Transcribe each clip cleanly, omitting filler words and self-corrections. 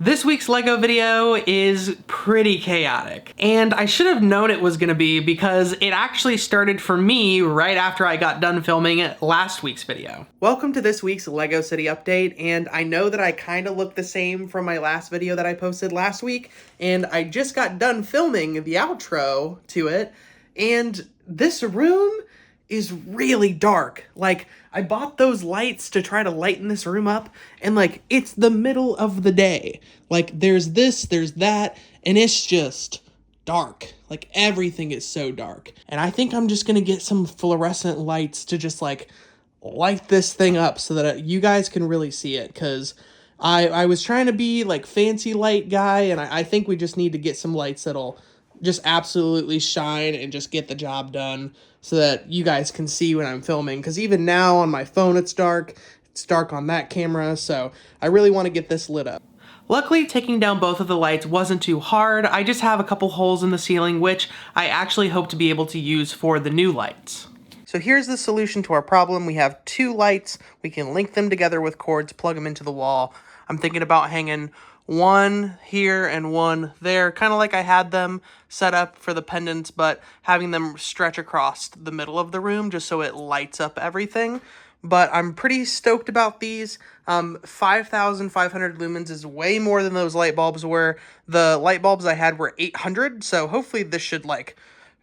This week's LEGO video is pretty chaotic, and I should have known it was gonna be because it actually started for me right after I got done filming last week's video. Welcome to this week's LEGO City update, and I know that I kind of look the same from my last video that I posted last week, and I just got done filming the outro to it, and this room is really dark. Like, I bought those lights to try to lighten this room up, and like, it's the middle of the day. Like, there's this, there's that, and it's just dark. Like, everything is so dark. And I think I'm just gonna get some fluorescent lights to just like light this thing up so that you guys can really see it, because I was trying to be like fancy light guy, and I think we just need to get some lights that'll just absolutely shine and just get the job done so that you guys can see when I'm filming, because even now on my phone it's dark on that camera, so I really want to get this lit up. Luckily, taking down both of the lights wasn't too hard. I just have a couple holes in the ceiling, which I actually hope to be able to use for the new lights. So here's the solution to our problem. We have two lights. We can link them together with cords, plug them into the wall. I'm thinking about hanging one here and one there, kind of like I had them set up for the pendants, but having them stretch across the middle of the room just so it lights up everything. But I'm pretty stoked about these. 5,500 lumens is way more than those light bulbs were. The light bulbs I had were 800, so hopefully this should like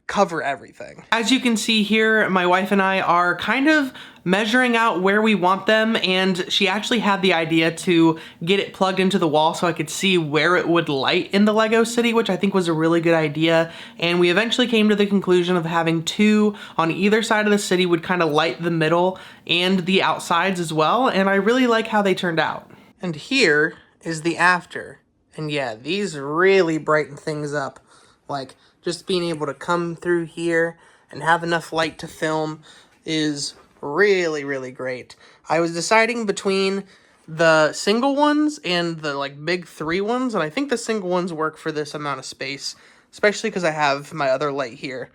cover everything. As you can see here, my wife and I are kind of measuring out where we want them, and she actually had the idea to get it plugged into the wall so I could see where it would light in the LEGO City, which I think was a really good idea. And we eventually came to the conclusion of having two on either side of the city would kind of light the middle and the outsides as well, and I really like how they turned out. And here is the after. And yeah, these really brighten things up. Like, just being able to come through here and have enough light to film is really, really great. I was deciding between the single ones and the like big three ones, and I think the single ones work for this amount of space, especially because I have my other light here.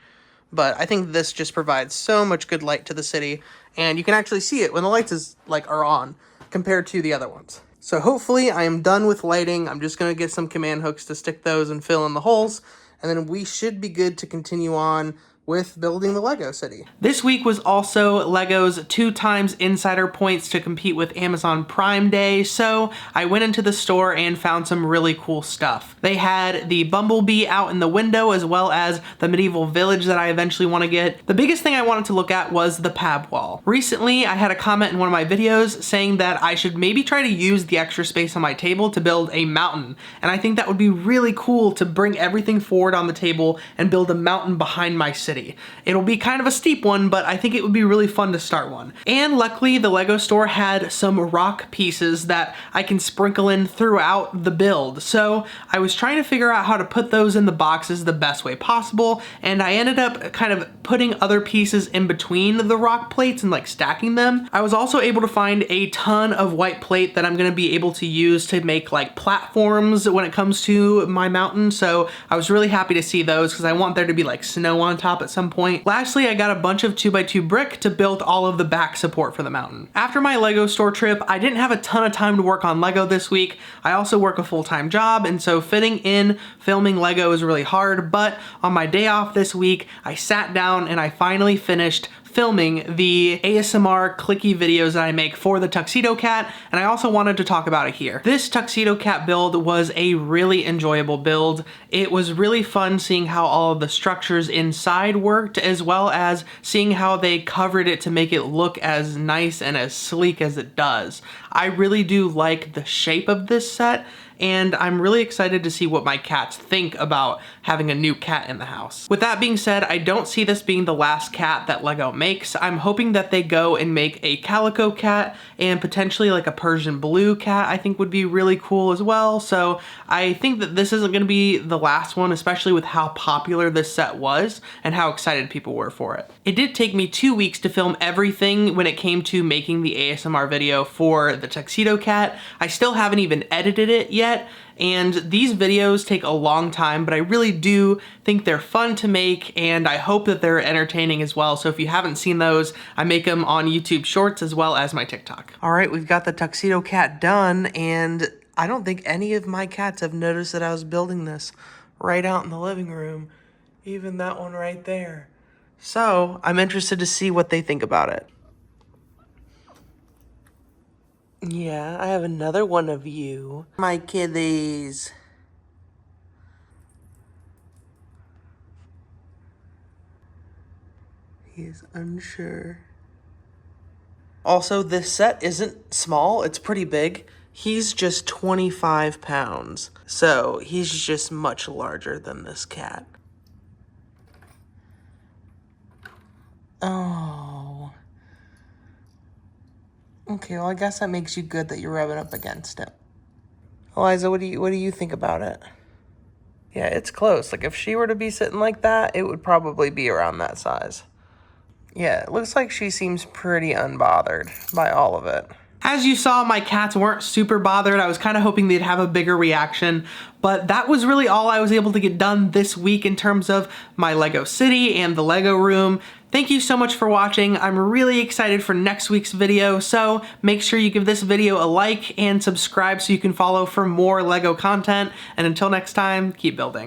But I think this just provides so much good light to the city, and you can actually see it when the lights are on compared to the other ones. So hopefully I am done with lighting. I'm just going to get some command hooks to stick those and fill in the holes, and then we should be good to continue on with building the LEGO City. This week was also LEGO's 2x insider points to compete with Amazon Prime Day, so I went into the store and found some really cool stuff. They had the Bumblebee out in the window, as well as the medieval village that I eventually want to get. The biggest thing I wanted to look at was the pab wall. Recently, I had a comment in one of my videos saying that I should maybe try to use the extra space on my table to build a mountain, and I think that would be really cool to bring everything forward on the table and build a mountain behind my city. It'll be kind of a steep one, but I think it would be really fun to start one. And luckily, the LEGO store had some rock pieces that I can sprinkle in throughout the build. So I was trying to figure out how to put those in the boxes the best way possible, and I ended up kind of putting other pieces in between the rock plates and like stacking them. I was also able to find a ton of white plate that I'm gonna be able to use to make like platforms when it comes to my mountain. So I was really happy to see those because I want there to be like snow on top at some point. Lastly, I got a bunch of 2x2 brick to build all of the back support for the mountain. After my LEGO store trip, I didn't have a ton of time to work on LEGO this week. I also work a full-time job, and so fitting in filming LEGO is really hard, but on my day off this week, I sat down and I finally finished filming the ASMR clicky videos that I make for the Tuxedo Cat, and I also wanted to talk about it here. This Tuxedo Cat build was a really enjoyable build. It was really fun seeing how all of the structures inside worked, as well as seeing how they covered it to make it look as nice and as sleek as it does. I really do like the shape of this set, and I'm really excited to see what my cats think about having a new cat in the house. With that being said, I don't see this being the last cat that LEGO makes. I'm hoping that they go and make a calico cat and potentially like a Persian blue cat I think would be really cool as well. So I think that this isn't gonna be the last one, especially with how popular this set was and how excited people were for it. It did take me 2 weeks to film everything when it came to making the ASMR video for the Tuxedo Cat. I still haven't even edited it yet, and these videos take a long time, but I really do think they're fun to make, and I hope that they're entertaining as well. So if you haven't seen those, I make them on YouTube Shorts as well as my TikTok. All right, we've got the Tuxedo Cat done, and I don't think any of my cats have noticed that I was building this right out in the living room. Even that one right there. So, I'm interested to see what they think about it. Yeah, I have another one of you. My kitties. He is unsure. Also, this set isn't small, it's pretty big. He's just 25 pounds, so he's just much larger than this cat. Oh. Okay, well, I guess that makes you good that you're rubbing up against it. Eliza, what do you think about it? Yeah, it's close. Like, if she were to be sitting like that, it would probably be around that size. Yeah, it looks like she seems pretty unbothered by all of it. As you saw, my cats weren't super bothered. I was kind of hoping they'd have a bigger reaction, but that was really all I was able to get done this week in terms of my Lego City and the Lego room. Thank you so much for watching. I'm really excited for next week's video, so make sure you give this video a like and subscribe so you can follow for more Lego content. And until next time, keep building.